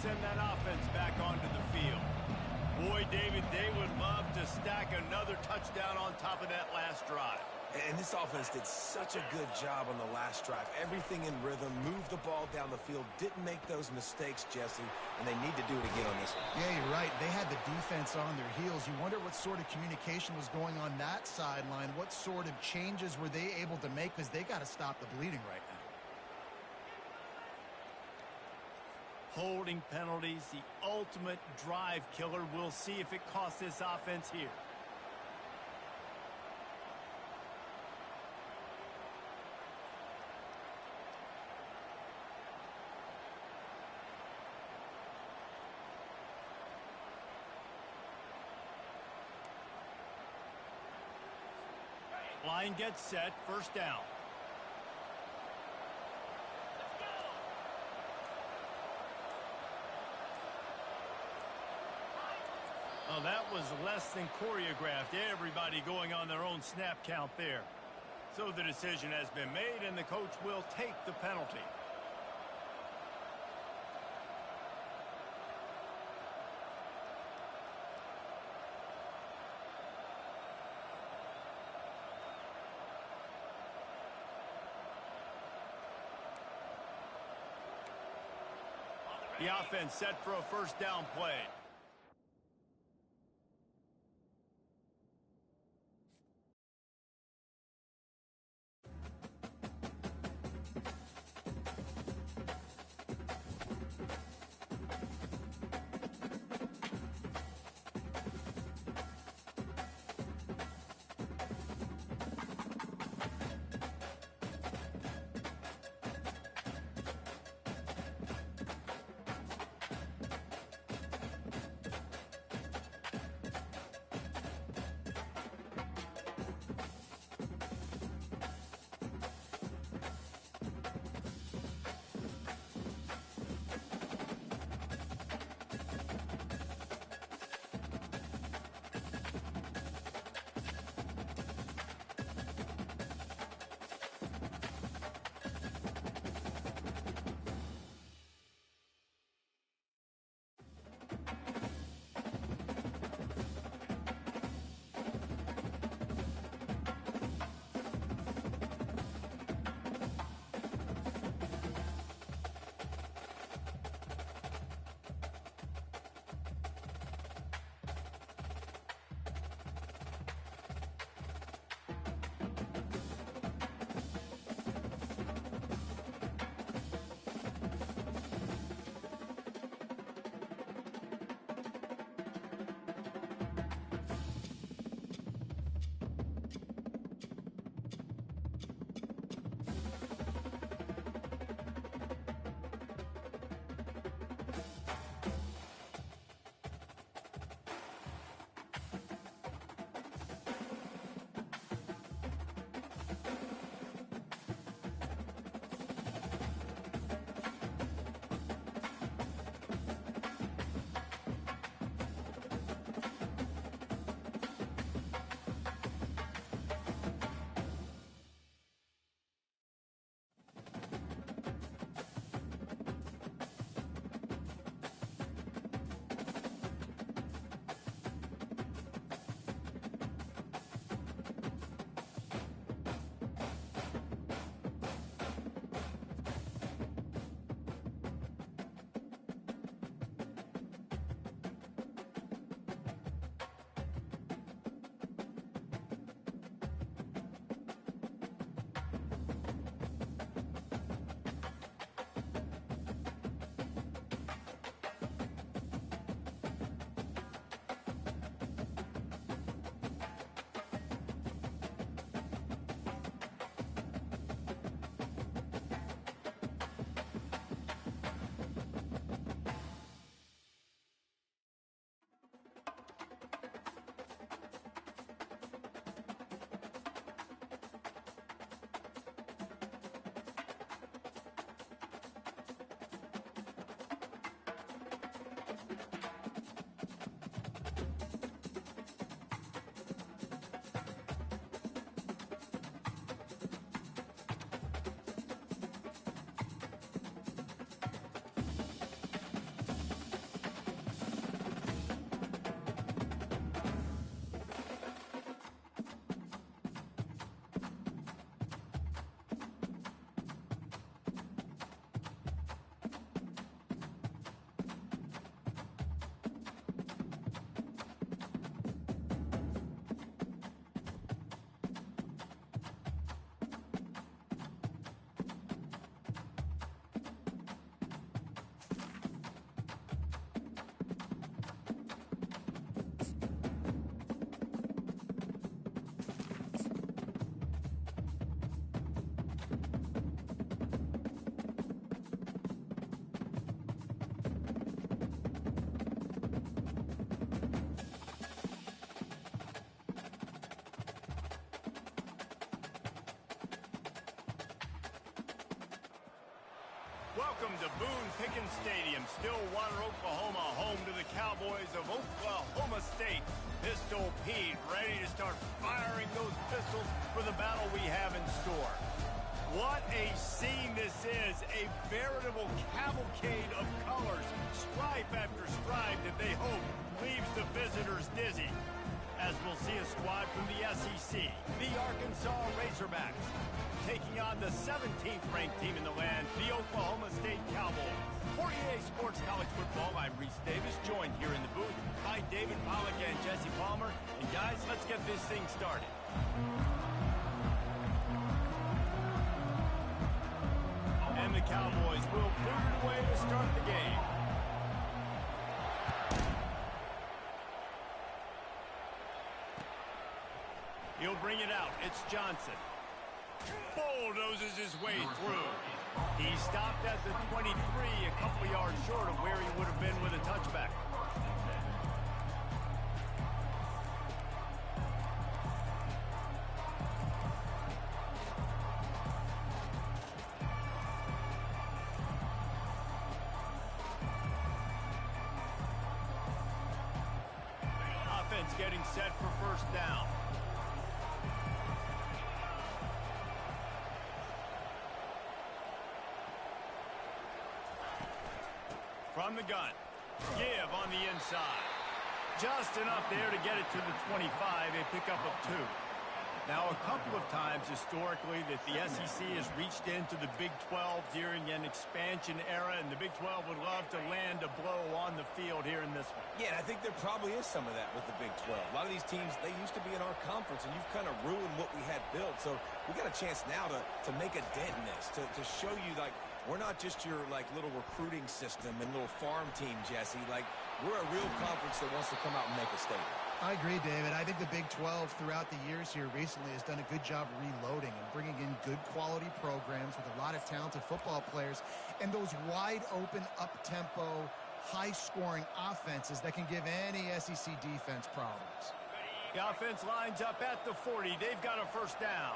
send that offense back onto the field. Boy, David, they would love to stack another touchdown on top of that last drive. And this offense did such a good job on the last drive. Everything in rhythm, moved the ball down the field, didn't make those mistakes, Jesse, and they need to do it again on this one. Yeah, you're right. They had the defense on their heels. You wonder what sort of communication was going on that sideline. What sort of changes were they able to make, because they got to stop the bleeding right now. Holding penalties, the ultimate drive killer. We'll see if it costs this offense here. Line gets set, first down. Oh, that was less than choreographed. Everybody going on their own snap count there. So the decision has been made, and the coach will take the penalty. The offense set for a first down play. Welcome to Boone Pickens Stadium, Stillwater, Oklahoma, home to the Cowboys of Oklahoma State. Pistol Pete ready to start firing those pistols for the battle we have in store. What a scene this is, a veritable cavalcade of colors, stripe after stripe that they hope leaves the visitors dizzy. As we'll see a squad from the SEC, the Arkansas Razorbacks, taking on the 17th ranked team in the land, the Oklahoma State Cowboys. For EA Sports College Football, I'm Reese Davis, joined here in the booth by David Pollack and Jesse Palmer. And guys, let's get this thing started. And the Cowboys will boot it away to start the game. He'll bring it out. It's Johnson. Bulldozes his way through. He stopped at the 23, a couple yards short of where he would have been with a touchback. Offense getting set for first down. From the gun, give on the inside. Just enough there to get it to the 25, a pickup of 2. Now, a couple of times historically that the SEC has reached into the Big 12 during an expansion era, and the Big 12 would love to land a blow on the field here in this one. Yeah, I think there probably is some of that with the Big 12. A lot of these teams, they used to be in our conference, and you've kind of ruined what we had built. So we got a chance now to make a dent in this, to show you, like, we're not just your, like, little recruiting system and little farm team, Jesse. Like, we're a real conference that wants to come out and make a statement. I agree, David. I think the Big 12 throughout the years here recently has done a good job reloading and bringing in good quality programs with a lot of talented football players and those wide open, up-tempo, high-scoring offenses that can give any SEC defense problems. The offense lines up at the 40. They've got a first down.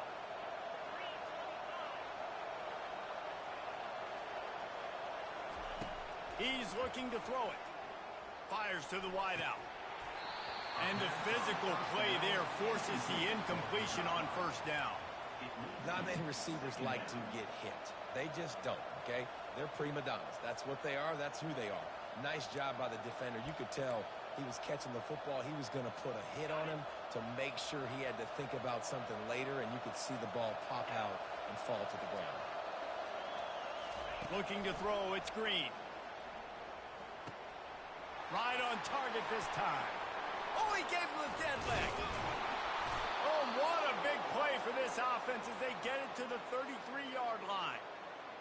He's looking to throw it. Fires to the wideout. And the physical play there forces the incompletion on first down. Not many receivers like to get hit. They just don't, okay? They're prima donnas. That's what they are. That's who they are. Nice job by the defender. You could tell he was catching the football. He was going to put a hit on him to make sure he had to think about something later, and you could see the ball pop out and fall to the ground. Looking to throw, it's Green. Right on target this time. Oh, he gave him a dead leg. Oh, what a big play for this offense as they get it to the 33-yard line.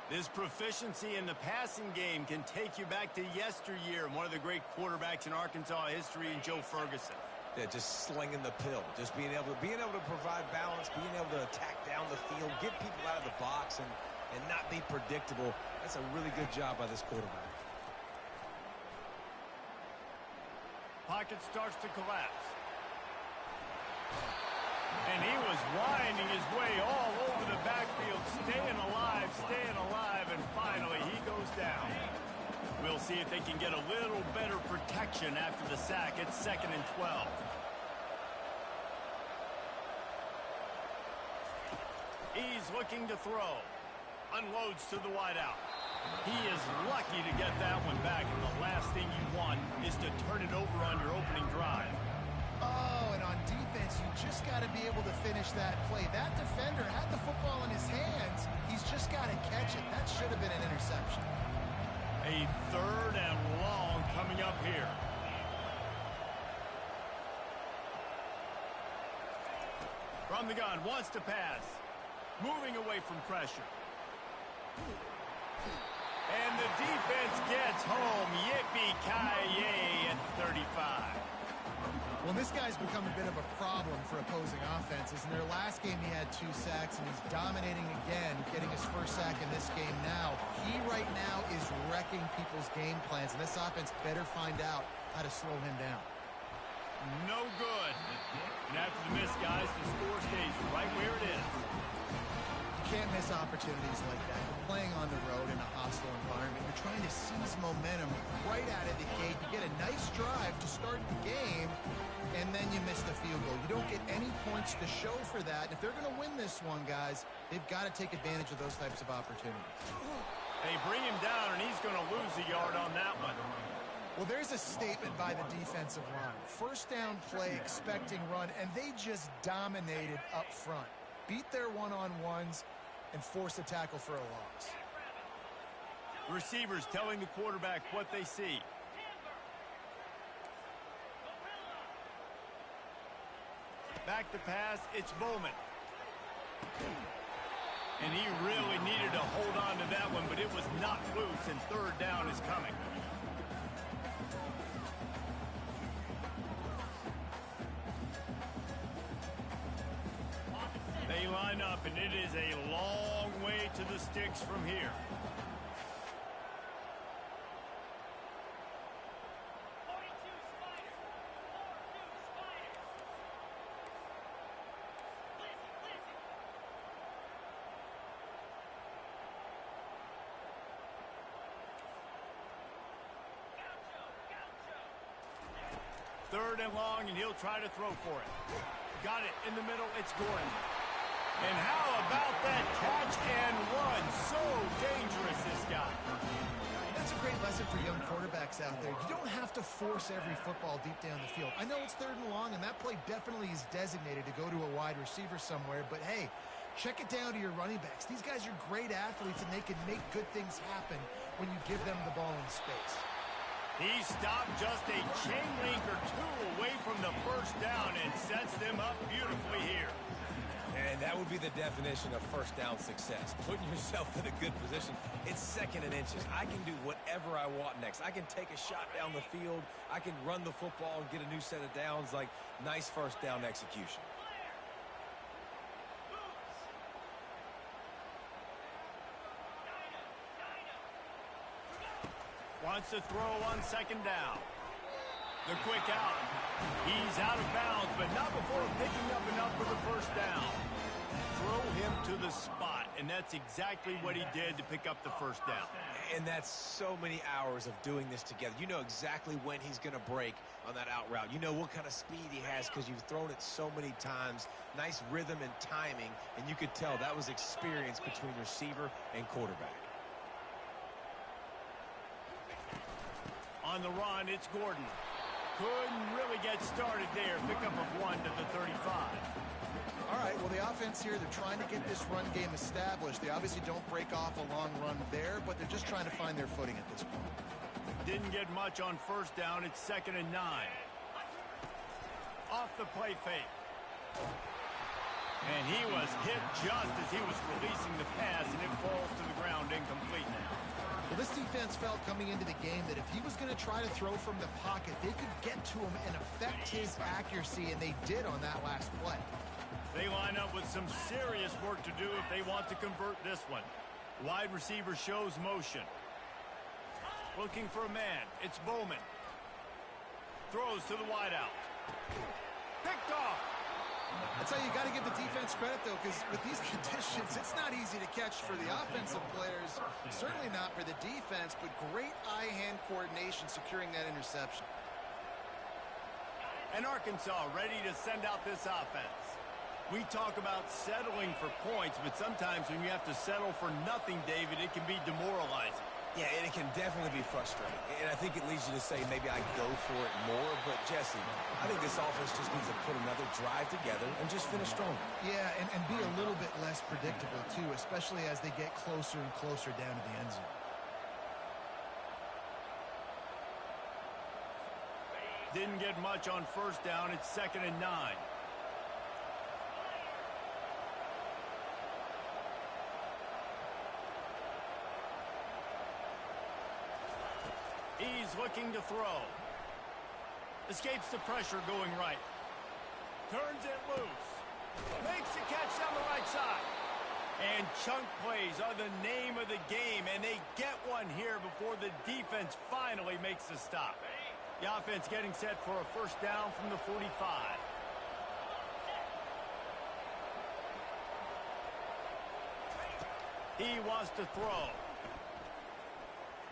This proficiency in the passing game can take you back to yesteryear, one of the great quarterbacks in Arkansas history, in Joe Ferguson. Yeah, just slinging the pill, just being able to provide balance, being able to attack down the field, get people out of the box, and not be predictable. That's a really good job by this quarterback. Pocket starts to collapse. And he was winding his way all over the backfield, staying alive, and finally he goes down. We'll see if they can get a little better protection after the sack. It's 2nd and 12. He's looking to throw. Unloads to the wideout. He is lucky to get that one back, and the last thing you want is to turn it over on your opening drive. Oh, and on defense, you just got to be able to finish that play. That defender had the football in his hands. He's just got to catch it. That should have been an interception. A 3rd and long coming up here. From the gun, wants to pass. Moving away from pressure. And the defense gets home. Yippee-ki-yay at 35. Well, this guy's become a bit of a problem for opposing offenses. In their last game, he had 2 sacks, and he's dominating again, getting his first sack in this game now. He right now is wrecking people's game plans, and this offense better find out how to slow him down. No good. And after the miss, guys, the score stays right where it is. Can't miss opportunities like that. You're playing on the road in a hostile environment. You're trying to seize momentum right out of the gate. You get a nice drive to start the game, and then you miss the field goal. You don't get any points to show for that. And if they're going to win this one, guys, they've got to take advantage of those types of opportunities. They bring him down, and he's going to lose a yard on that one. Well, there's a statement by the defensive line. First down play, expecting run, and they just dominated up front. Beat their one-on-ones and force a tackle for a loss. Receivers telling the quarterback what they see. Back to pass, it's Bowman. And he really needed to hold on to that one, but it was not loose, and third down is coming. They line up, and it is a long way to the sticks from here. Third and long, and he'll try to throw for it. Got it in the middle. It's Gordon. And how about that catch and run? So dangerous, this guy. That's a great lesson for young quarterbacks out there. You don't have to force every football deep down the field. I know it's third and long, and that play definitely is designated to go to a wide receiver somewhere, but hey, check it down to your running backs. These guys are great athletes, and they can make good things happen when you give them the ball in space. He stopped just a chain link or two away from the first down and sets them up beautifully here. And that would be the definition of first down success. Putting yourself in a good position. It's second and inches. I can do whatever I want next. I can take a shot down the field. I can run the football and get a new set of downs. Like, nice first down execution. Wants to throw on second down. The quick out. He's out of bounds, but not before picking up enough for the first down. Throw him to the spot, and that's exactly what he did to pick up the first down. And that's so many hours of doing this together. You know exactly when he's going to break on that out route. You know what kind of speed he has because you've thrown it so many times. Nice rhythm and timing, and you could tell that was experience between receiver and quarterback. On the run, it's Gordon. Couldn't really get started there. Pickup of 1 to the 35. All right, well, the offense here, they're trying to get this run game established. They obviously don't break off a long run there, but they're just trying to find their footing at this point. Didn't get much on first down. It's 2nd and 9. Off the play fake. And he was hit just as he was releasing the pass, and it falls to the ground incomplete. Well, this defense felt coming into the game that if he was going to try to throw from the pocket, they could get to him and affect his accuracy, and they did on that last play. They line up with some serious work to do if they want to convert this one. Wide receiver shows motion. Looking for a man. It's Bowman. Throws to the wideout. Picked off. That's how you got to give the defense credit, though, because with these conditions, it's not easy to catch for the offensive players. Certainly not for the defense, but great eye-hand coordination securing that interception. And Arkansas ready to send out this offense. We talk about settling for points, but sometimes when you have to settle for nothing, David, it can be demoralizing. Yeah, and it can definitely be frustrating. And I think it leads you to say maybe I go for it more. But, Jesse, I think this offense just needs to put another drive together and just finish stronger. Yeah, and be a little bit less predictable, too, especially as they get closer and closer down to the end zone. Didn't get much on first down. It's 2nd and 9. He's looking to throw. Escapes the pressure going right. Turns it loose. Makes the catch down the right side. And chunk plays are the name of the game, and they get one here before the defense finally makes the stop. The offense getting set for a first down from the 45. He wants to throw.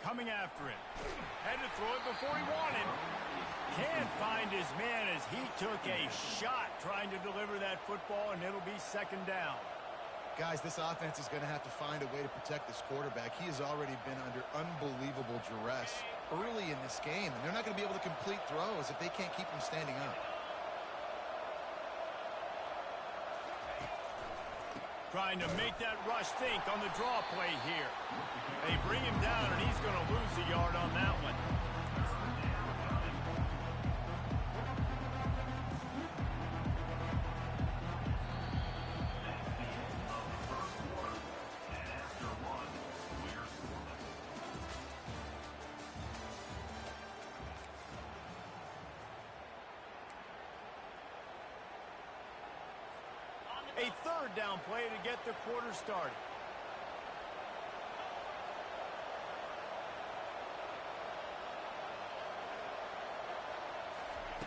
Coming after it. Had to throw it before he wanted. Can't find his man as he took a shot trying to deliver that football, and it'll be second down. Guys, this offense is going to have to find a way to protect this quarterback. He has already been under unbelievable duress early in this game, and they're not going to be able to complete throws if they can't keep him standing up. Trying to make that rush think on the draw play here. They bring him down, and he's going to lose a yard on that one. A third down play to get the quarter started.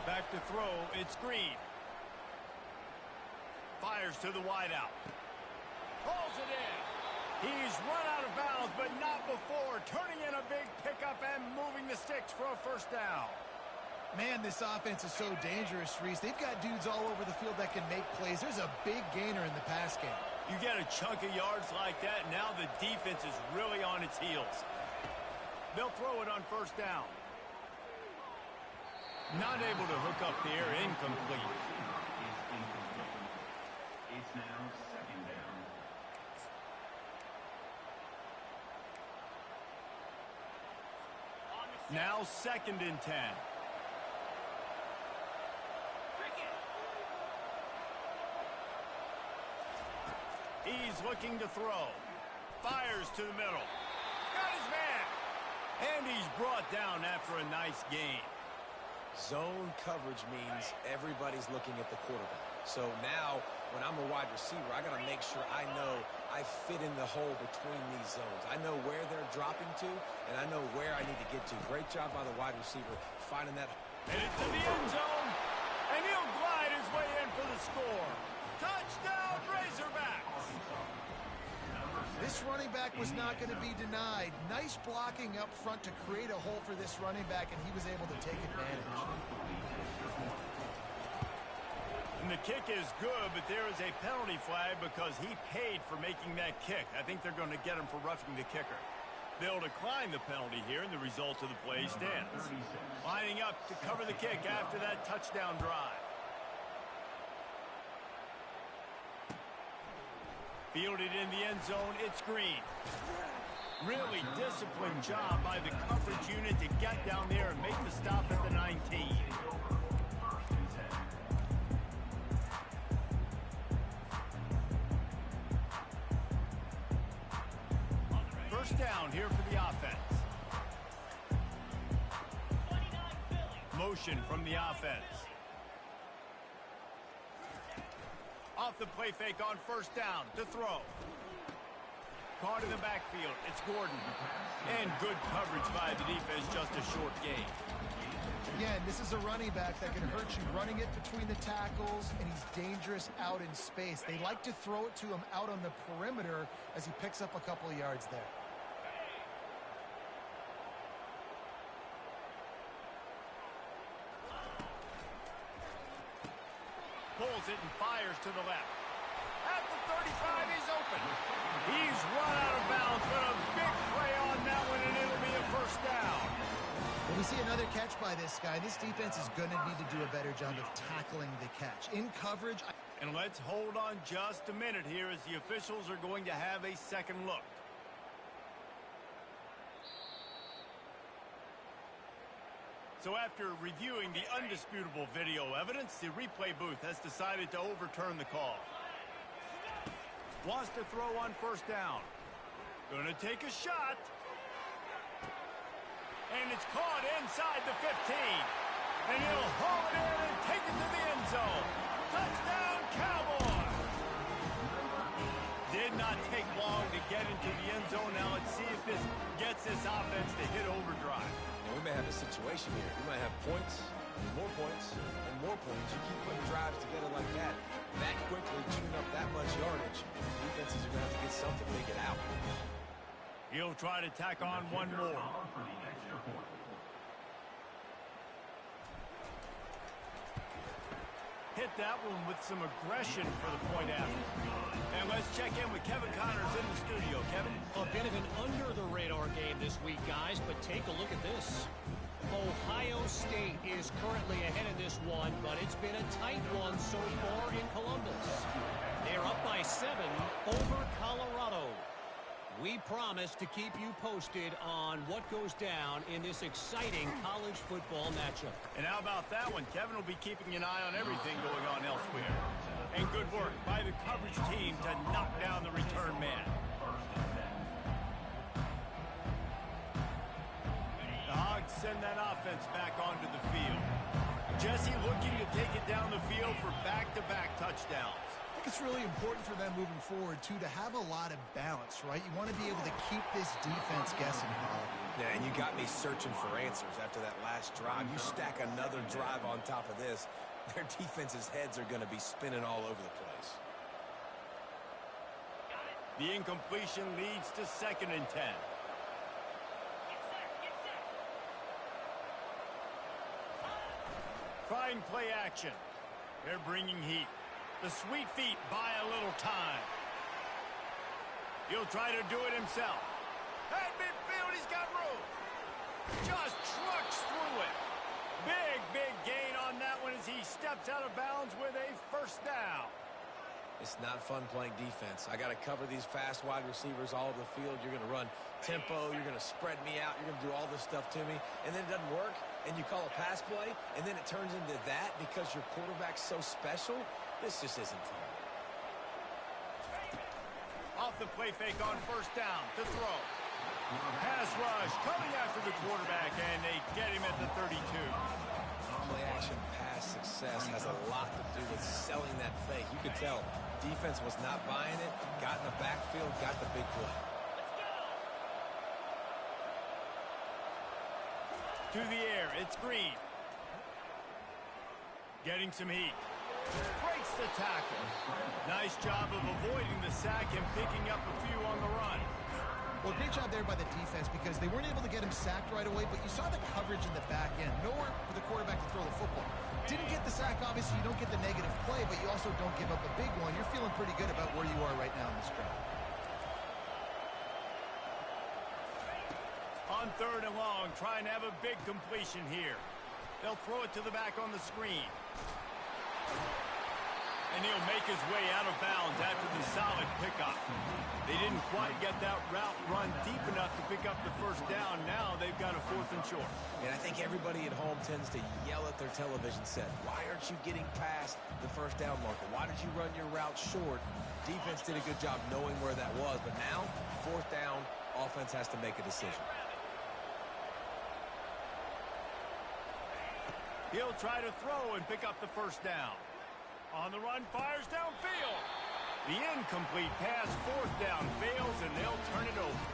Back to throw, it's Green. Fires to the wideout. Pulls it in. He's run out of bounds, but not before. Turning in a big pickup and moving the sticks for a first down. Man, this offense is so dangerous, Reese. They've got dudes all over the field that can make plays. There's a big gainer in the pass game. You get a chunk of yards like that, now the defense is really on its heels. They'll throw it on first down. Not able to hook up the air, incomplete. It's now second down. Now 2nd and 10. He's looking to throw. Fires to the middle. Got his man. And he's brought down after a nice gain. Zone coverage means everybody's looking at the quarterback. So now, when I'm a wide receiver, I got to make sure I know I fit in the hole between these zones. I know where they're dropping to, and I know where I need to get to. Great job by the wide receiver finding that. Headed to the end zone, and he'll glide his way in for the score. Touchdown, Razorbacks! This running back was not going to be denied. Nice blocking up front to create a hole for this running back, and he was able to take advantage. And the kick is good, but there is a penalty flag because he paid for making that kick. I think they're going to get him for roughing the kicker. They'll decline the penalty here, and the result of the play stands. Lining up to cover the kick after that touchdown drive. Fielded in the end zone, it's Green. Really disciplined job by the coverage unit to get down there and make the stop at the 19. First down here for the offense. Motion from the offense. Off the play fake on first down to throw. Caught in the backfield. It's Gordon. And good coverage by the defense, just a short gain. Again, this is a running back that can hurt you running it between the tackles, and he's dangerous out in space. They like to throw it to him out on the perimeter as he picks up a couple of yards there. Pulls it and fires to the left. At the 35, he's open. He's run out of bounds, but a big play on that one, and it'll be a first down. Well, we see another catch by this guy. This defense is going to need to do a better job of tackling the catch. In coverage. And let's hold on just a minute here as the officials are going to have a second look. So after reviewing the undisputable video evidence, the replay booth has decided to overturn the call. Wants to throw on first down. Gonna take a shot. And it's caught inside the 15. And he'll haul it in and take it to the end zone. Touchdown, Cowboys! Did not take long to get into the end zone. Now let's see if this gets this offense to hit overdrive. We may have a situation here. We might have points, More points and more points. You keep putting drives together like that, that quickly, chewing up that much yardage, defenses are going to have to get something to get out. He'll try to tack on one more. Hit that one with some aggression for the point after. And let's check in with Kevin Connors in the studio. Kevin? A bit of an under-the-radar game this week, guys, but take a look at this. Ohio State is currently ahead in this one, but it's been a tight one so far in Columbus. They're up by 7 over Colorado. We promise to keep you posted on what goes down in this exciting college football matchup. And how about that one? Kevin will be keeping an eye on everything going on elsewhere. And good work by the coverage team to knock down the return man. The Hogs send that offense back onto the field. Jesse looking to take it down the field for back-to-back touchdowns. I think it's really important for them moving forward, too, to have a lot of balance, right? You want to be able to keep this defense guessing. Yeah, and you got me searching for answers after that last drive. You stack another drive on top of this, their defense's heads are going to be spinning all over the place. The incompletion leads to 2nd and 10. Trying play action. They're bringing heat. The sweet feet buy a little time. He'll try to do it himself. At midfield, he's got room. Just trucks through it. Big gain on that one as he steps out of bounds with a 1st down. It's not fun playing defense. I got to cover these fast wide receivers all over the field. You're going to run tempo. You're going to spread me out. You're going to do all this stuff to me. And then it doesn't work, and you call a pass play, and then it turns into that because your quarterback's so special. This just isn't fun. Off the play fake on 1st down to throw. Pass rush coming after the quarterback, and they get him at the 32. Play action pass success has a lot to do with selling that fake. You could tell defense was not buying it, got in the backfield, got the big play. To the air, it's Green. Getting some heat. Breaks the tackle. Nice job of avoiding the sack and picking up a few on the run. Well, great job there by the defense because they weren't able to get him sacked right away, but you saw the coverage in the back end. Nowhere for the quarterback to throw the football. Didn't get the sack, obviously. You don't get the negative play, but you also don't give up a big one. You're feeling pretty good about where you are right now in this drive. On 3rd and long, trying to have a big completion here. They'll throw it to the back on the screen. And he'll make his way out of bounds after the solid pickup. They didn't quite get that route run deep enough to pick up the 1st down. Now they've got a 4th and short. And I think everybody at home tends to yell at their television set. Why aren't you getting past the 1st down marker? Why did you run your route short? Defense did a good job knowing where that was. But now, 4th down, offense has to make a decision. He'll try to throw and pick up the 1st down. On the run, fires downfield. The incomplete pass, 4th down, fails, and they'll turn it over.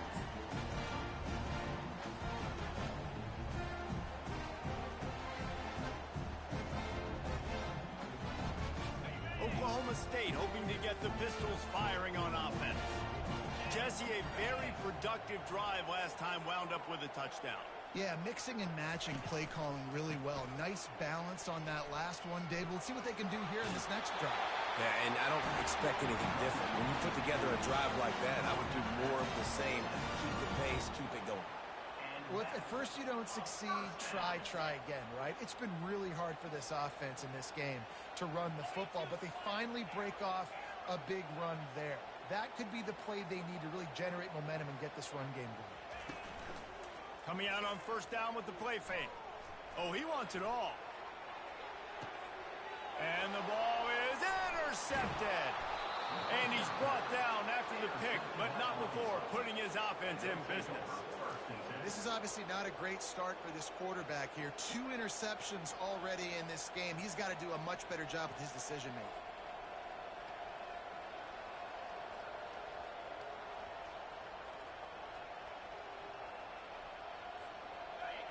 Oklahoma State hoping to get the Pistols firing on offense. Jesse, a very productive drive last time, wound up with a touchdown. Yeah, mixing and matching play calling really well. Nice balance on that last one, Dave. We'll see what they can do here in this next drive. Yeah, and I don't expect anything different. When you put together a drive like that, I would do more of the same. Keep the pace, keep it going. Well, if at first you don't succeed, try again, right? It's been really hard for this offense in this game to run the football, but they finally break off a big run there. That could be the play they need to really generate momentum and get this run game going. Coming out on 1st down with the play fake. Oh, he wants it all. And the ball is intercepted. And he's brought down after the pick, but not before putting his offense in business. This is obviously not a great start for this quarterback here. 2 interceptions already in this game. He's got to do a much better job with his decision-making.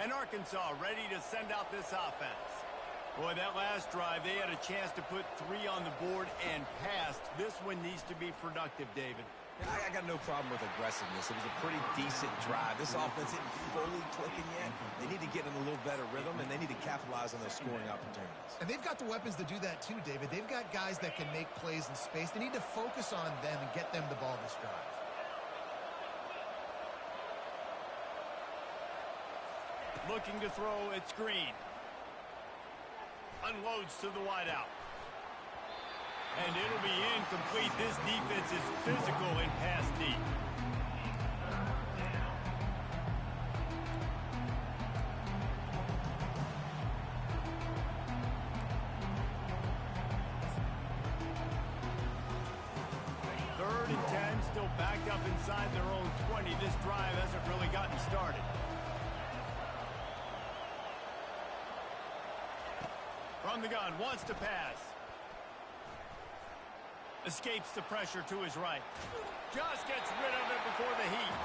And Arkansas ready to send out this offense. Boy, that last drive, they had a chance to put 3 on the board and passed. This one needs to be productive, David. I got no problem with aggressiveness. It was a pretty decent drive. This offense isn't fully clicking yet. They need to get in a little better rhythm, and they need to capitalize on those scoring opportunities. And they've got the weapons to do that too, David. They've got guys that can make plays in space. They need to focus on them and get them the ball this drive. Looking to throw, it's Green. Unloads to the wideout. And it'll be incomplete. This defense is physical and pass deep. Third and 10, still backed up inside their own 20. This drive hasn't really gotten started. From the gun, wants to pass. Escapes the pressure to his right. Just gets rid of it before the heat.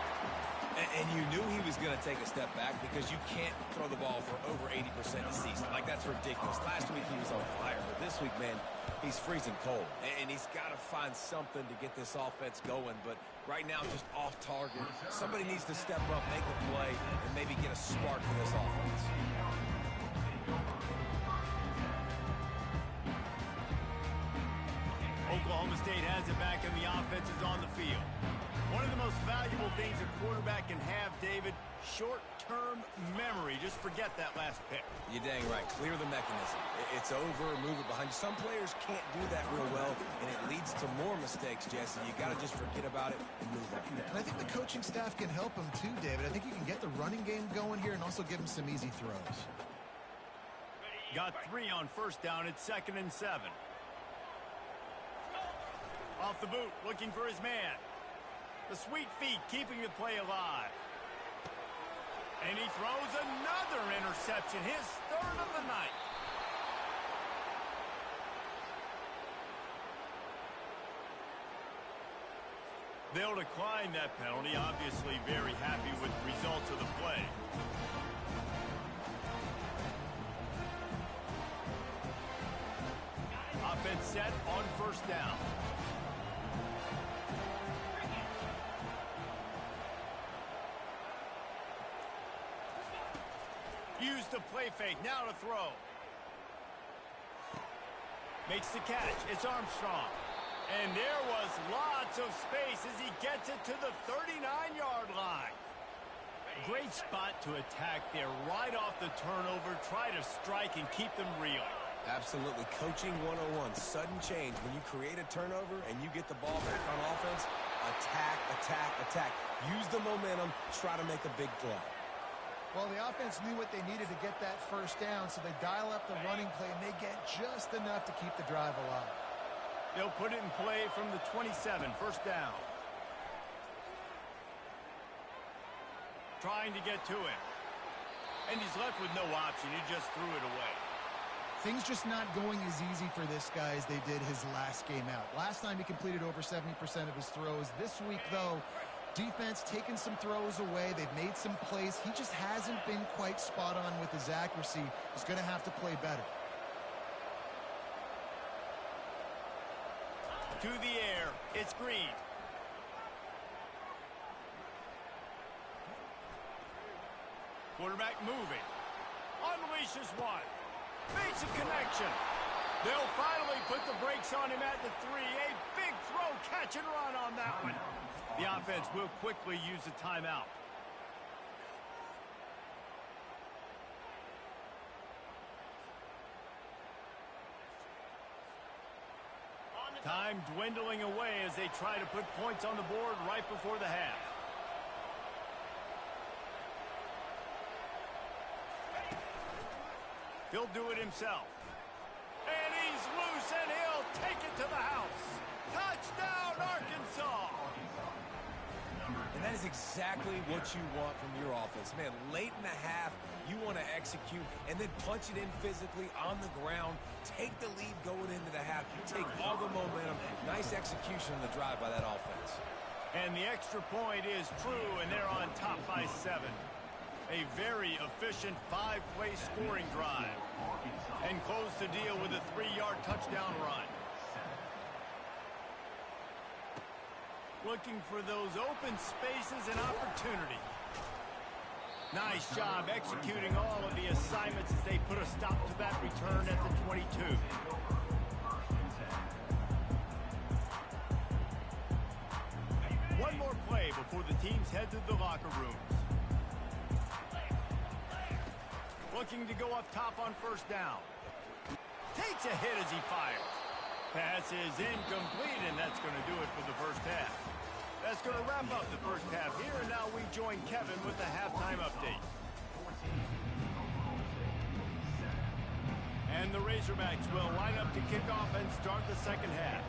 And you knew he was going to take a step back because you can't throw the ball for over 80% a season. Like, that's ridiculous. Last week he was on fire, but this week, man, he's freezing cold. And he's got to find something to get this offense going, but right now just off target. Somebody needs to step up, make a play, and maybe get a spark for this offense. Oklahoma State has it back and the offense is on the field. One of the most valuable things a quarterback can have, David, short-term memory. Just forget that last pick. You're dang right. Clear the mechanism. It's over, move it behind you. Some players can't do that real well, and it leads to more mistakes, Jesse. You got to just forget about it and move on. And I think the coaching staff can help him too, David. I think you can get the running game going here and also give him some easy throws. Got 3 on first down. It's 2nd and 7. Off the boot, looking for his man. The sweet feet keeping the play alive. And he throws another interception, his 3rd of the night. They'll decline that penalty, obviously very happy with the results of the play. Offense set on first down. Use the play fake, now to throw. Makes the catch, it's Armstrong. And there was lots of space as he gets it to the 39-yard line. Great spot to attack there, right off the turnover. Try to strike and keep them real. Absolutely. Coaching 101. Sudden change. When you create a turnover and you get the ball back on offense, attack, attack, attack. Use the momentum. Try to make a big play. Well, the offense knew what they needed to get that first down, so they dial up the running play, and they get just enough to keep the drive alive. They'll put it in play from the 27, first down. Trying to get to him. And he's left with no option. He just threw it away. Things just not going as easy for this guy as they did his last game out. Last time he completed over 70% of his throws. This week, though, defense taking some throws away. They've made some plays. He just hasn't been quite spot on with his accuracy. He's going to have to play better. To the air, it's Green. Quarterback moving. Unleashes one. Makes a connection. They'll finally put the brakes on him at the 3. A big throw, catch and run on that one. The offense will quickly use a timeout. Time dwindling away as they try to put points on the board right before the half. He'll do it himself. And he's loose, and he'll take it to the house. Touchdown, Arkansas! And that is exactly what you want from your offense. Man, late in the half, you want to execute and then punch it in physically on the ground. Take the lead going into the half. Take all the momentum. Nice execution on the drive by that offense. And the extra point is true, and they're on top by 7. A very efficient 5-play scoring drive. And close the deal with a 3-yard touchdown run. Looking for those open spaces and opportunity. Nice job executing all of the assignments as they put a stop to that return at the 22. One more play before the teams head to the locker rooms. Looking to go up top on first down. Takes a hit as he fires. Pass is incomplete, and that's going to do it for the first half. That's going to wrap up the first half here, and now we join Kevin with the halftime update. And the Razorbacks will line up to kick off and start the second half.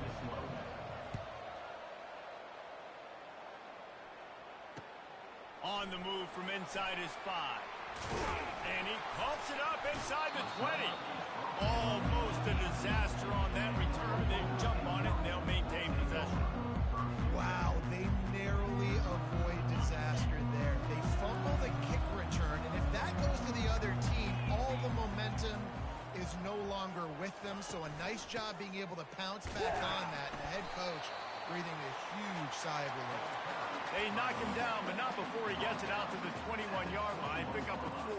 On the move from inside his 5. And he coughs it up inside the 20. Almost a disaster on that return. They jump on it, and they'll maintain possession. Wow, they narrowly avoid disaster there. They fumble the kick return, and if that goes to the other team, all the momentum is no longer with them. So a nice job being able to pounce back on that, and the head coach breathing a huge sigh of relief. They knock him down, but not before he gets it out to the 21-yard line. Pick up a 4.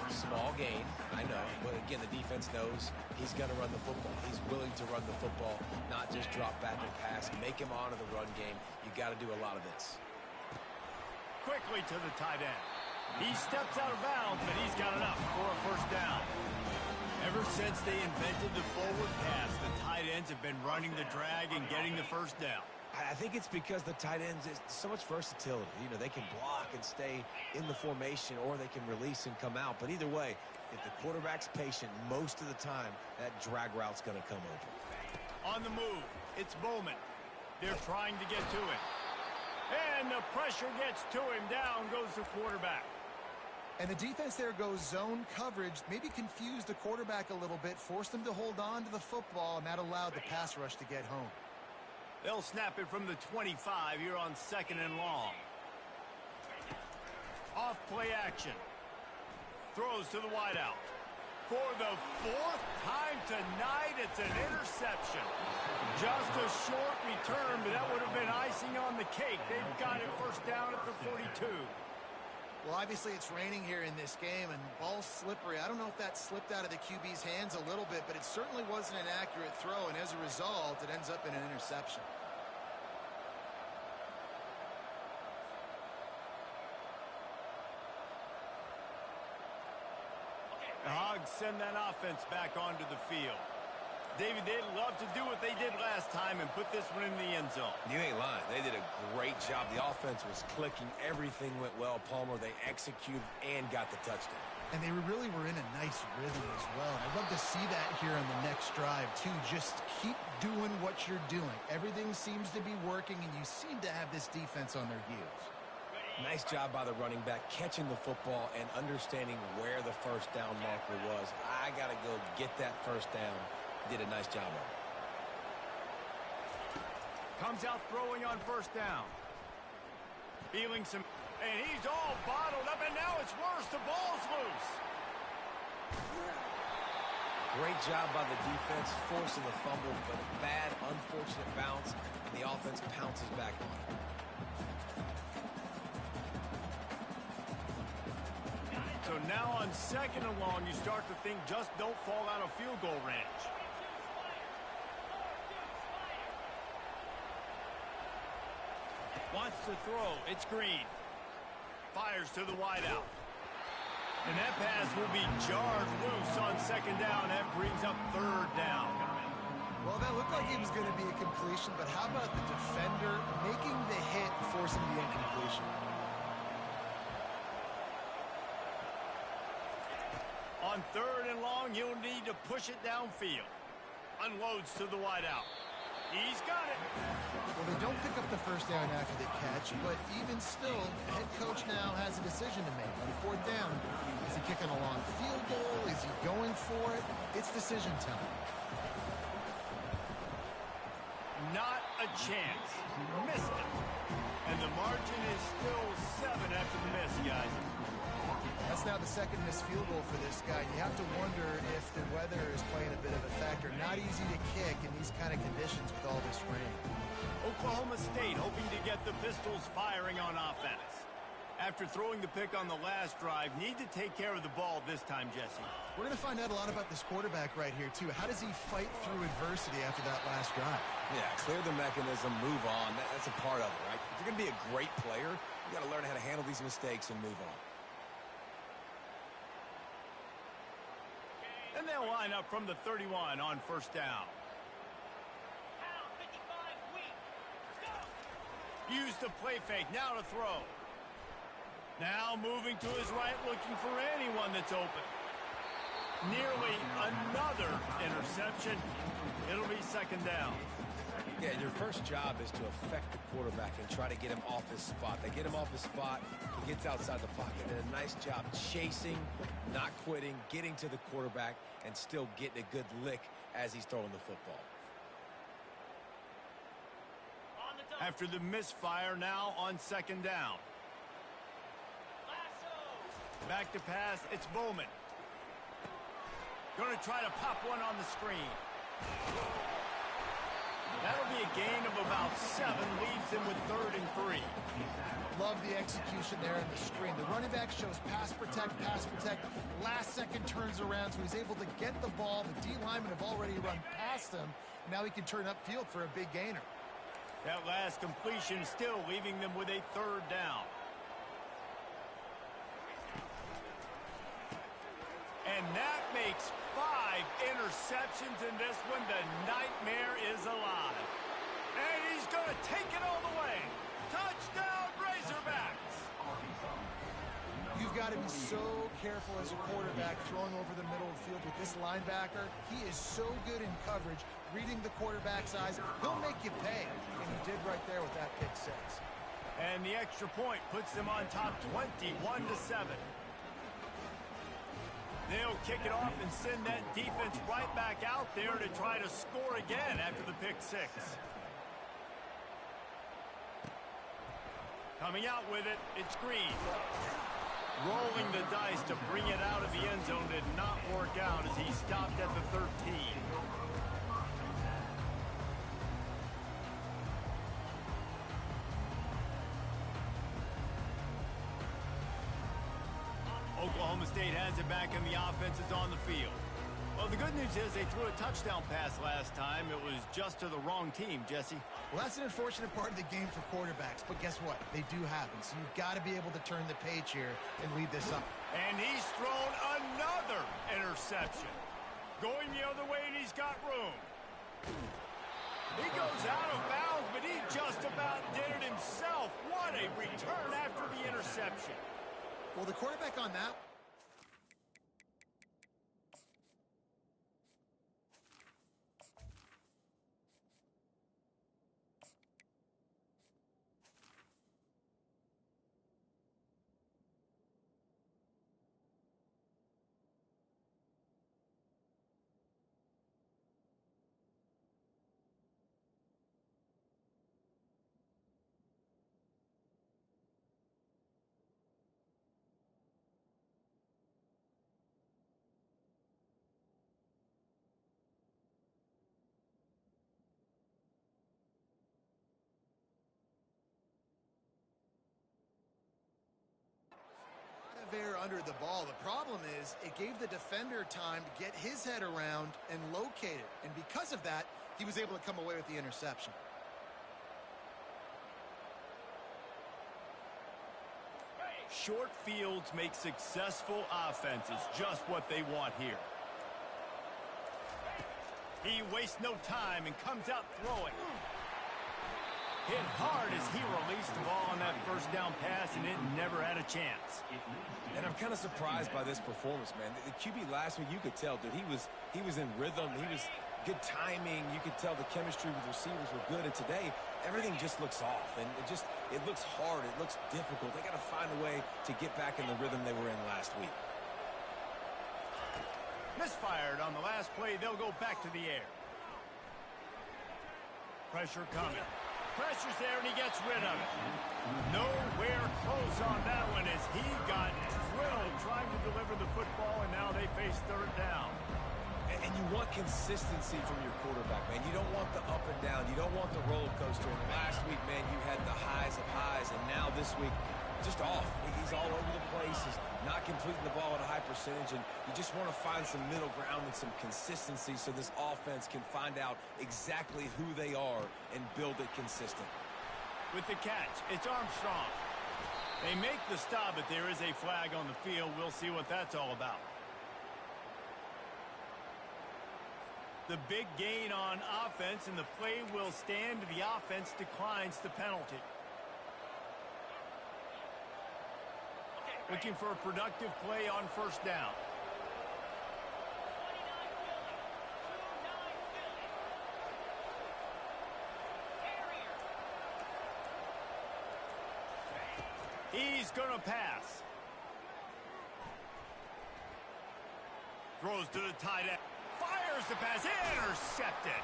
Small gain, I know, but again, the defense knows he's going to run the football. He's willing to run the football, not just drop back and pass. Make him honor the run game. You got to do a lot of this. Quickly to the tight end. He steps out of bounds, but he's got enough for a first down. Ever since they invented the forward pass, the tight ends have been running the drag and getting the first down. I think it's because the tight ends is so much versatility. You know, they can block and stay in the formation, or they can release and come out. But either way, if the quarterback's patient, most of the time, that drag route's going to come open. On the move, it's Bowman. They're trying to get to him. And the pressure gets to him. Down goes the quarterback. And the defense there goes zone coverage, maybe confused the quarterback a little bit, forced him to hold on to the football, and that allowed the pass rush to get home. They'll snap it from the 25 here on 2nd and long. Off play action. Throws to the wideout. For the 4th time tonight, it's an interception. Just a short return, but that would have been icing on the cake. They've got it first down at the 42. Well, obviously it's raining here in this game, and ball's slippery. I don't know if that slipped out of the QB's hands a little bit, but it certainly wasn't an accurate throw, and as a result, it ends up in an interception. The Hogs send that offense back onto the field. David, they'd love to do what they did last time and put this one in the end zone. You ain't lying. They did a great job. The offense was clicking. Everything went well. Palmer, they executed and got the touchdown. And they really were in a nice rhythm as well. And I'd love to see that here on the next drive, too. Just keep doing what you're doing. Everything seems to be working, and you seem to have this defense on their heels. Nice job by the running back, catching the football and understanding where the first down marker was. I got to go get that first down. Did a nice job on it. Comes out throwing on first down. Feeling some, and he's all bottled up, and now it's worse. The ball's loose. Great job by the defense, forcing the fumble, but a bad, unfortunate bounce, and the offense pounces back on it. So now on 2nd and long, you start to think just don't fall out of field goal range. Wants to throw. It's Green. Fires to the wideout. And that pass will be jarred loose on 2nd down. That brings up 3rd down. Well, that looked like it was going to be a completion, but how about the defender making the hit, forcing the incompletion? On 3rd and long, he'll need to push it downfield. Unloads to the wideout. He's got it. Well, they don't pick up the first down after the catch, but even still, the head coach now has a decision to make. On 4th down, is he kicking a long field goal? Is he going for it? It's decision time. Not a chance. Missed it. And the margin is still 7 after the miss, guys. That's now the second missed field goal for this guy. You have to wonder if the weather is playing a bit of a factor. Not easy to kick in these kind of conditions with all this rain. Oklahoma State hoping to get the Pistols firing on offense. After throwing the pick on the last drive, need to take care of the ball this time, Jesse. We're going to find out a lot about this quarterback right here, too. How does he fight through adversity after that last drive? Yeah, clear the mechanism, move on. That's a part of it, right? If you're going to be a great player, you got to learn how to handle these mistakes and move on. And they'll line up from the 31 on first down. Use the play fake, now to throw. Now moving to his right, looking for anyone that's open. Nearly another interception. It'll be second down. Yeah, your first job is to affect the quarterback and try to get him off his spot. They get him off his spot, he gets outside the pocket. Did a nice job chasing, not quitting, getting to the quarterback, and still getting a good lick as he's throwing the football. After the misfire, now on second down. Back to pass, it's Bowman. Going to try to pop one on the screen. That'll be a gain of about 7, leaves him with 3rd and 3. Love the execution there on the screen. The running back shows pass protect, last second turns around, so he's able to get the ball. The D linemen have already run past him. Now he can turn upfield for a big gainer. That last completion still leaving them with a 3rd down. And that makes 5 interceptions in this one. The nightmare is alive. And he's going to take it all the way. Touchdown, Razorbacks! You've got to be so careful as a quarterback throwing over the middle of the field with this linebacker. He is so good in coverage, reading the quarterback's eyes. He'll make you pay, and he did right there with that pick 6. And the extra point puts them on top 21-7. They'll kick it off and send that defense right back out there to try to score again after the pick 6. Coming out with it, it's Green. Rolling the dice to bring it out of the end zone did not work out as he stopped at the 13. Oklahoma State has it back and the offense is on the field. Well, the good news is they threw a touchdown pass last time. It was just to the wrong team, Jesse. Well, that's an unfortunate part of the game for quarterbacks, but guess what? They do happen, so you've got to be able to turn the page here and lead this up. And he's thrown another interception. Going the other way, and he's got room. He goes out of bounds, but he just about did it himself. What a return after the interception. Well, the quarterback on that... Air under the ball. The problem is it gave the defender time to get his head around and locate it. And because of that, he was able to come away with the interception. Short fields make successful offenses just what they want here. He wastes no time and comes out throwing. Hit hard as he released the ball on that first down pass, and it never had a chance. And I'm kind of surprised by this performance, man. The QB last week, you could tell, dude, he was in rhythm. He was good timing. You could tell the chemistry with receivers were good. And today, everything just looks off. And it looks hard. It looks difficult. They got to find a way to get back in the rhythm they were in last week. Misfired on the last play. They'll go back to the air. Pressure coming. Pressure's there, and he gets rid of it. Nowhere close on that one as he got drilled trying to deliver the football, and now they face third down. And you want consistency from your quarterback, man. You don't want the up and down. You don't want the roller coaster. And last week, man, you had the highs of highs, and now this week, just off. He's all over the place. He's not completing the ball at a high percentage, and you just want to find some middle ground and some consistency so this offense can find out exactly who they are and build it consistent. With the catch, it's Armstrong. They make the stop, but there is a flag on the field. We'll see what that's all about. The big gain on offense, and the play will stand. The offense declines the penalty. Looking for a productive play on first down. He's going to pass. Throws to the tight end. Fires the pass. Intercepted.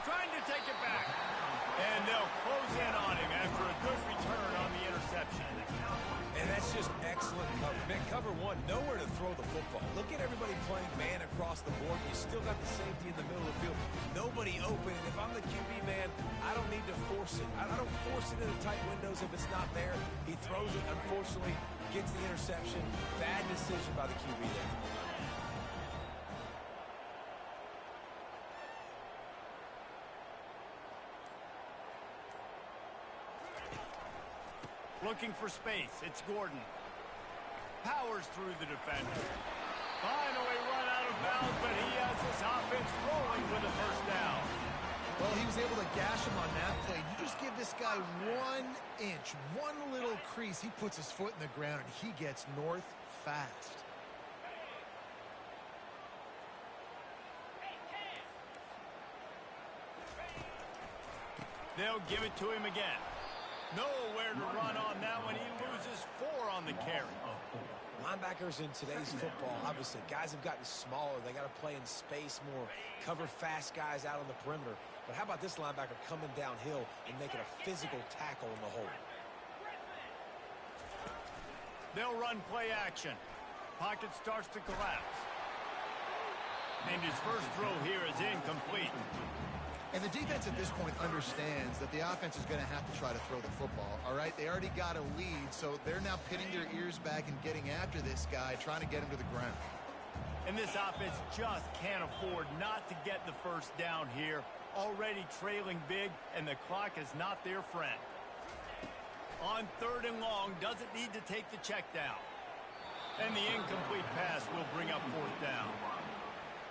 Trying to take it back. And they'll close in on him after a good return on the interception. And that's just excellent cover. Man, cover one, nowhere to throw the football. Look at everybody playing man across the board. You still got the safety in the middle of the field. Nobody open. And if I'm the QB, man, I don't need to force it. I don't force it into tight windows if it's not there. He throws it, unfortunately, gets the interception. Bad decision by the QB there. Looking for space. It's Gordon. Powers through the defender. Finally run out of bounds, but he has his offense rolling with a first down. Well, he was able to gash him on that play. You just give this guy 1 inch, one little crease. He puts his foot in the ground, and he gets north fast. They'll give it to him again. Nowhere to run on that one. He loses 4 on the carry. Linebackers in today's football, obviously, guys have gotten smaller. They got to play in space more, cover fast guys out on the perimeter. But how about this linebacker coming downhill and making a physical tackle in the hole? They'll run play action. Pocket starts to collapse. And his first throw here is incomplete. And the defense at this point understands that the offense is going to have to try to throw the football, all right? They already got a lead, so they're now pinning their ears back and getting after this guy, trying to get him to the ground. And this offense just can't afford not to get the first down here. Already trailing big, and the clock is not their friend. On 3rd and long, doesn't need to take the check down. And the incomplete pass will bring up 4th down.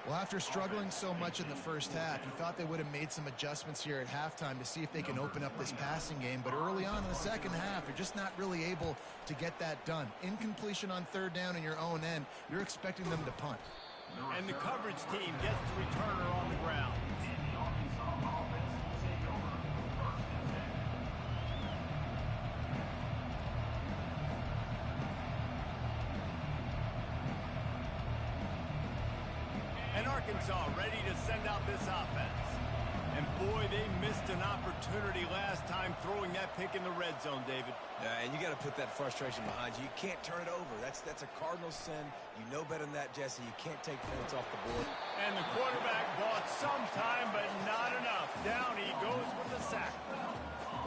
Well, after struggling so much in the first half, you thought they would have made some adjustments here at halftime to see if they can open up this passing game. But early on in the second half, they're just not really able to get that done. Incompletion on 3rd down in your own end, you're expecting them to punt. And the coverage team gets the returner on the ground. Arkansas ready to send out this offense. And boy, they missed an opportunity last time throwing that pick in the red zone, David. And you got to put that frustration behind you. You can't turn it over. That's a cardinal sin. You know better than that, Jesse. You can't take points off the board. And the quarterback bought some time, but not enough. Down he goes with the sack.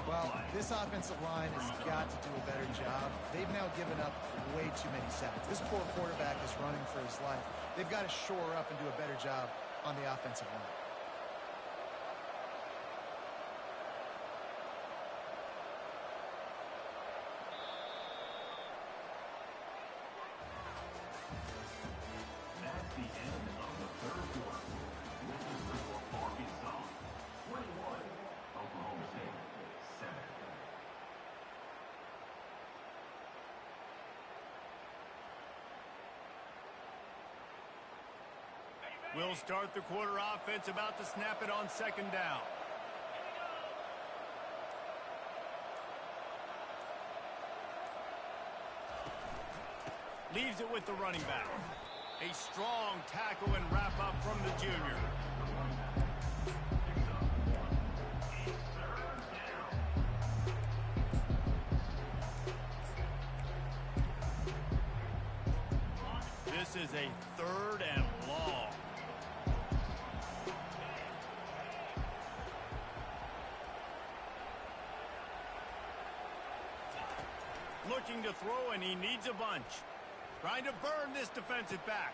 Well, this offensive line has got to do a better job. They've now given up way too many sacks. This poor quarterback is running for his life. They've got to shore up and do a better job on the offensive line. That's the end of the 3rd quarter. This is the score for Arkansas. 21, Oklahoma State 7. We'll start the quarter offense, about to snap it on 2nd down. Leaves it with the running back. A strong tackle and wrap up from the junior. This is a 3rd and long. Looking to throw, and he needs a bunch. Trying to burn this defensive back.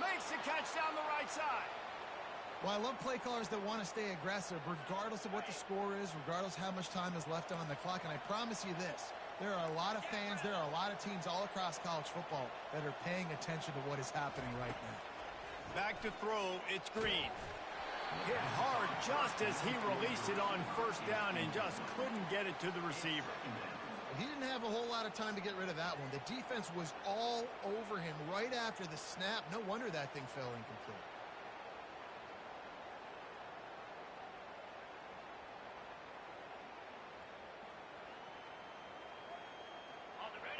Makes the catch down the right side. Well, I love play callers that want to stay aggressive, regardless of what the score is, regardless how much time is left on the clock. And I promise you this, there are a lot of fans, there are a lot of teams all across college football that are paying attention to what is happening right now. Back to throw, it's Green. Hit hard just as he released it on 1st down and just couldn't get it to the receiver. He didn't have a whole lot of time to get rid of that one. The defense was all over him right after the snap. No wonder that thing fell incomplete.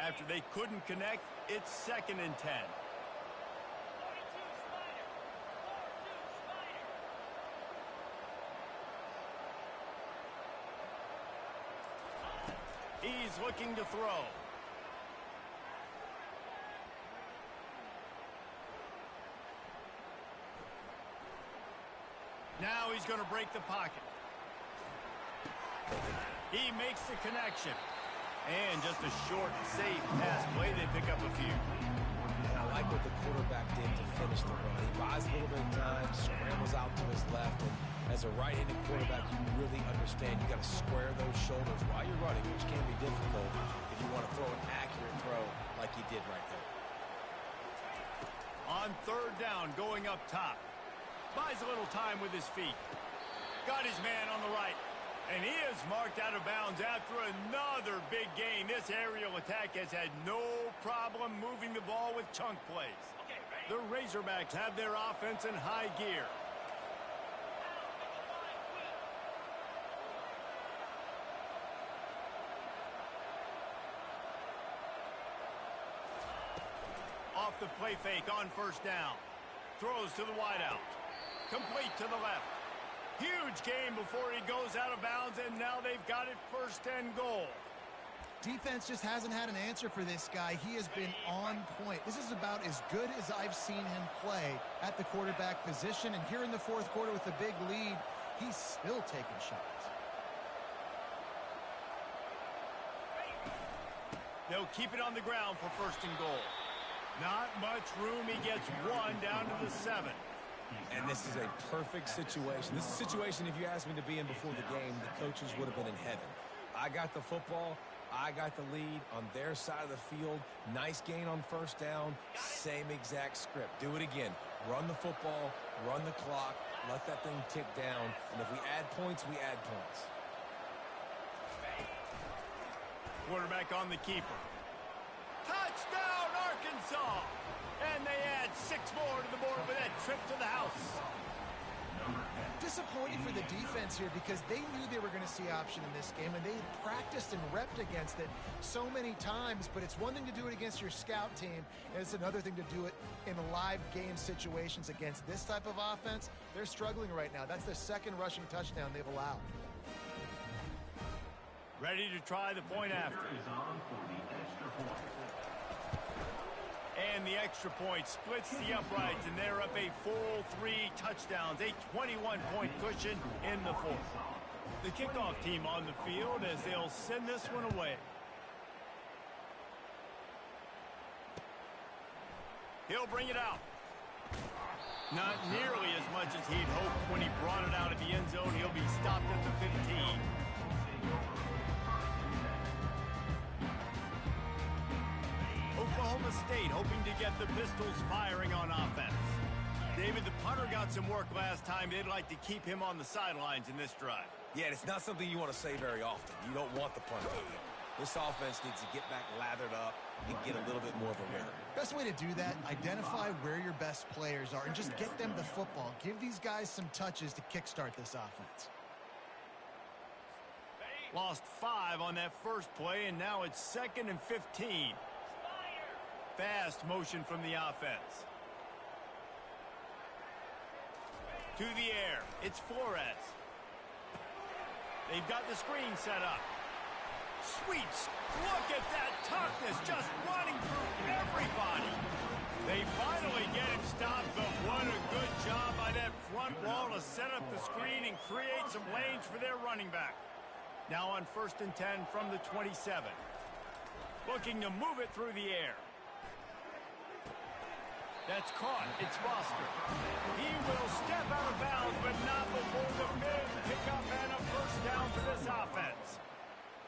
After they couldn't connect, it's 2nd and 10. He's looking to throw. Now he's going to break the pocket. He makes the connection. And just a short, safe pass play. They pick up a few. And I like what the quarterback did to finish the run. He buys a little bit of time, scrambles out to his left, and as a right-handed quarterback, you really understand you got to square those shoulders while you're running, which can be difficult if you want to throw an accurate throw like he did right there. On 3rd down, going up top. Buys a little time with his feet. Got his man on the right. And he is marked out of bounds after another big gain. This aerial attack has had no problem moving the ball with chunk plays. The Razorbacks have their offense in high gear. Off the play fake on 1st down. Throws to the wideout. Complete to the left. Huge game before he goes out of bounds, and now they've got it 1st and goal. Defense just hasn't had an answer for this guy. He has been on point. This is about as good as I've seen him play at the quarterback position. And here in the 4th quarter with the big lead, he's still taking shots. They'll keep it on the ground for 1st and goal. Not much room. He gets 1 down to the 7. And this is a perfect situation. This is a situation, if you asked me to be in before the game, the coaches would have been in heaven. I got the football. I got the lead on their side of the field. Nice gain on 1st down. Same exact script. Do it again. Run the football, run the clock, let that thing tick down. And if we add points, we add points. Quarterback on the keeper. Touchdown, Arkansas! And they add 6 more to the board with that trip to the house. Disappointing for the defense here because they knew they were going to see option in this game, and they had practiced and repped against it so many times. But it's one thing to do it against your scout team, and it's another thing to do it in live game situations against this type of offense. They're struggling right now. That's the 2nd rushing touchdown they've allowed. Ready to try the point after. And the extra point splits the uprights, and they're up a full 3 touchdowns, a 21-point cushion in the 4th. The kickoff team on the field as they'll send this one away. He'll bring it out. Not nearly as much as he'd hoped when he brought it out of the end zone. He'll be stopped at the 15. Oklahoma State hoping to get the Pistols firing on offense. David, the punter got some work last time. They'd like to keep him on the sidelines in this drive. Yeah, it's not something you want to say very often. You don't want the punter. This offense needs to get back lathered up and get a little bit more of a rhythm. Best way to do that, identify where your best players are and just get them the football. Give these guys some touches to kickstart this offense. Lost 5 on that first play, and now it's 2nd and 15. Fast motion from the offense. To the air, it's Flores. They've got the screen set up. Sweet, look at that toughness, just running through everybody. They finally get him stopped, but what a good job by that front wall to set up the screen and create some lanes for their running back. Now on 1st and 10 from the 27. Looking to move it through the air. That's caught. It's Foster. He will step out of bounds, but not before the big pickup and a first down for this offense.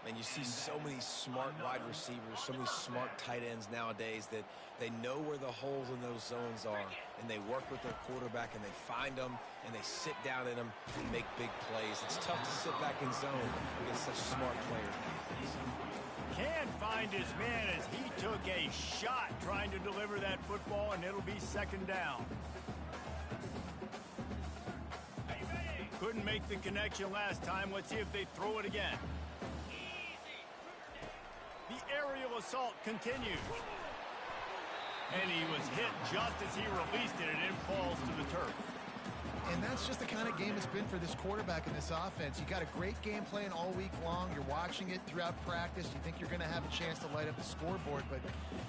And you see so many smart wide receivers, so many smart tight ends nowadays that they know where the holes in those zones are, and they work with their quarterback, and they find them, and they sit down in them and make big plays. It's tough to sit back in zone against such smart players nowadays. Can't find his man as he took a shot trying to deliver that football, and it'll be 2nd down. Couldn't make the connection last time. Let's see if they throw it again. The aerial assault continues. And he was hit just as he released it, and it falls to the turf. And that's just the kind of game it's been for this quarterback in this offense. You got a great game plan all week long. You're watching it throughout practice. You think you're going to have a chance to light up the scoreboard, but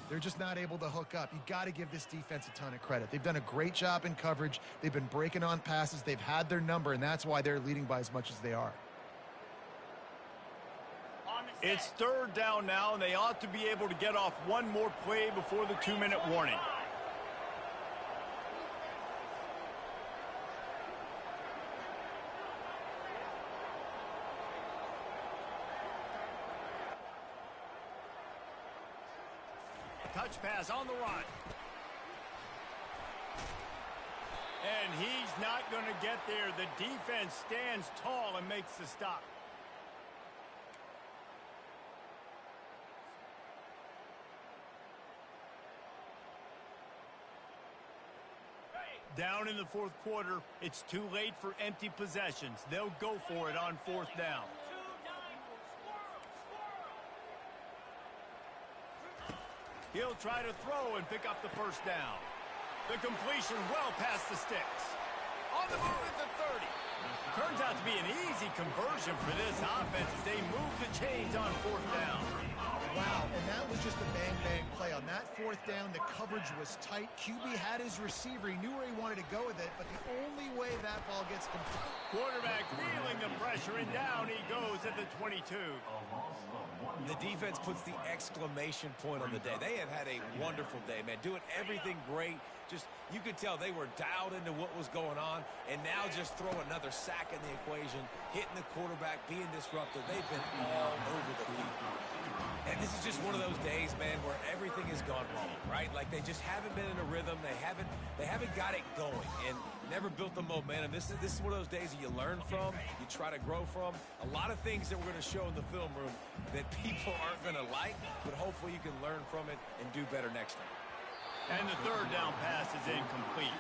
they're just not able to hook up. You got to give this defense a ton of credit. They've done a great job in coverage. They've been breaking on passes. They've had their number, and that's why they're leading by as much as they are. It's 3rd down now, and they ought to be able to get off one more play before the 2-minute warning. Touch pass on the run. And he's not going to get there. The defense stands tall and makes the stop. Down in the 4th quarter, it's too late for empty possessions. They'll go for it on 4th down. He'll try to throw and pick up the first down. The completion well past the sticks. On the move at the 30. Turns out to be an easy conversion for this offense as they move the chains on 4th down. Wow, and that was just a bang-bang play. On that 4th down, the coverage was tight. QB had his receiver. He knew where he wanted to go with it, but the only way that ball gets complete. Quarterback feeling the pressure, and down he goes at the 22. The defense puts the exclamation point on the day. They have had a wonderful day, man, doing everything great. Just, you could tell they were dialed into what was going on, and now just throw another sack in the equation, hitting the quarterback, being disruptive. They've been all over the field. And this is just one of those days, man, where everything has gone wrong, right? Like they just haven't been in a rhythm. They haven't got it going and never built the momentum. This is one of those days that you learn from, you try to grow from. A lot of things that we're going to show in the film room that people aren't going to like, but hopefully you can learn from it and do better next time. And the 3rd down pass is incomplete.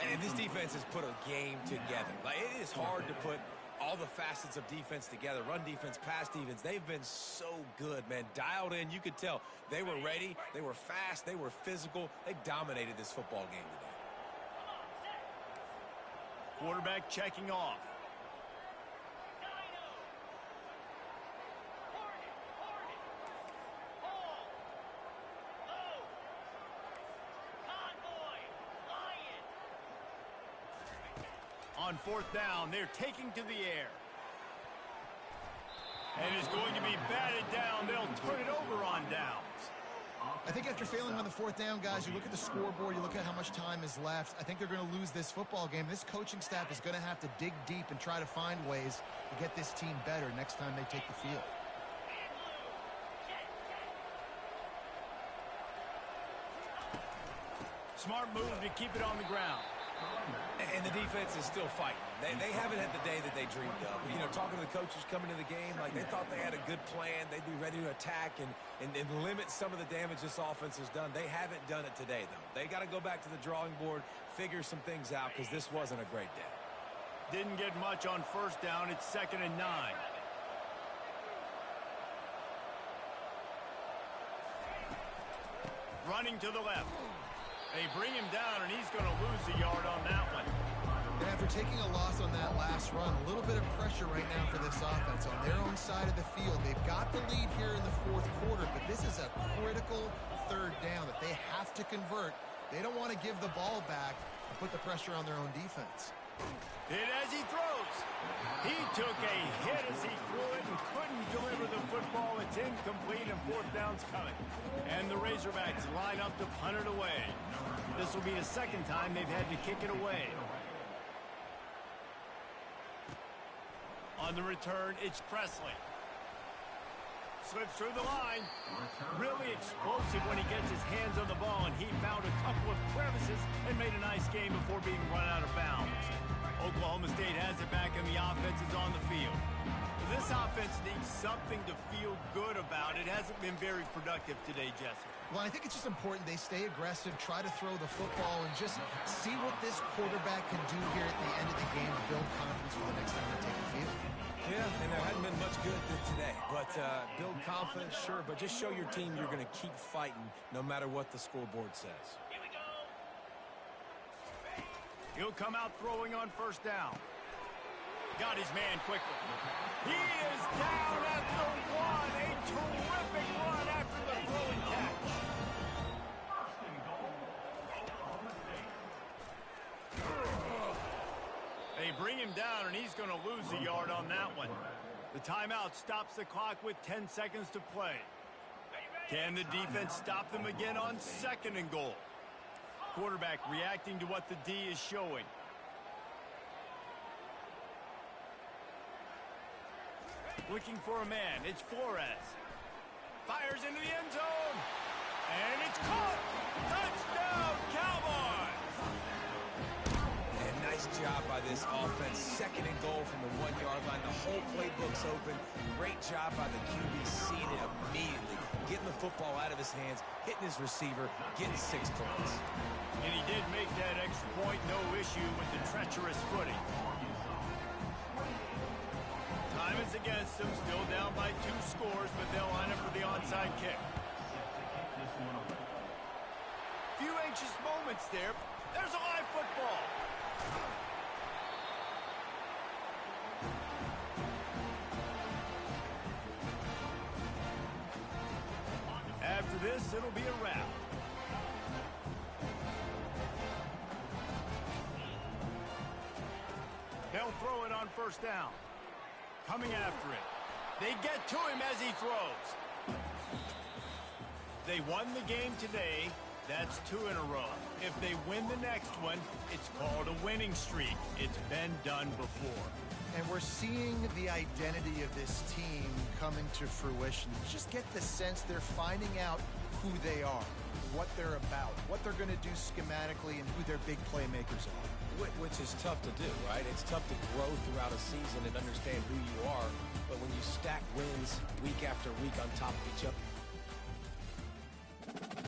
And this defense has put a game together. Like, it is hard to put all the facets of defense together. Run defense, pass defense. They've been so good, man. Dialed in. You could tell they were ready. They were fast. They were physical. They dominated this football game today. Quarterback checking off. On 4th down, they're taking to the air. And it's going to be batted down. They'll turn it over on downs. I think after failing on the 4th down, guys, you look at the scoreboard, you look at how much time is left. I think they're going to lose this football game. This coaching staff is going to have to dig deep and try to find ways to get this team better next time they take the field. Smart move to keep it on the ground. And the defense is still fighting. They haven't had the day that they dreamed of. You know, talking to the coaches coming to the game, like they thought they had a good plan. They'd be ready to attack and limit some of the damage this offense has done. They haven't done it today, though. They got to go back to the drawing board, figure some things out, because this wasn't a great day. Didn't get much on 1st down. It's 2nd and 9. Running to the left. They bring him down, and he's going to lose a yard on that one. And after taking a loss on that last run, a little bit of pressure right now for this offense on their own side of the field. They've got the lead here in the 4th quarter, but this is a critical 3rd down that they have to convert They don't want to give the ball back and put the pressure on their own defense. Hit as he throws. He took a hit as he threw it and couldn't deliver the football. It's incomplete and fourth down's coming. And the Razorbacks line up to punt it away. This will be the second time they've had to kick it away. On the return, it's Presley. Slips through the line. Really explosive when he gets his hands on the ball, and he found a couple of crevices and made a nice game before being run out of bounds. Oklahoma State has it back, and the offense is on the field. This offense needs something to feel good about. It hasn't been very productive today, Jesse. Well, I think it's just important they stay aggressive, try to throw the football, and just see what this quarterback can do here at the end of the game to build confidence for the next time they take the field. Yeah, and there hadn't been much good today. But build confidence, sure, but just show your team you're going to keep fighting no matter what the scoreboard says. He'll come out throwing on first down. Got his man quickly. He is down at the one. A terrific run after the throwing catch. They bring him down, and he's going to lose a yard on that one. The timeout stops the clock with 10 seconds to play. Can the defense stop them again on second and goal? Quarterback reacting to what the D is showing. Looking for a man. It's Flores. Fires into the end zone. And it's caught. Touchdown, Cowboys. And nice job by this offense. Second and goal from the 1 yard line. The whole playbook's open. Great job by the QB, seeing it immediately. Getting the football out of his hands, hitting his receiver, getting 6 points. And he did make that extra point, no issue with the treacherous footing. Time is against them, still down by 2 scores, but they'll line up for the onside kick. Few anxious moments there. There's a live football. After this, it'll be a wrap. They'll throw it on first down. Coming after it. They get to him as he throws. They won the game today. That's 2 in a row. If they win the next one, it's called a winning streak. It's been done before. And we're seeing the identity of this team coming to fruition. You just get the sense they're finding out who they are, what they're about, what they're going to do schematically, and who their big playmakers are. Which is tough to do, right? It's tough to grow throughout a season and understand who you are. But when you stack wins week after week on top of each other,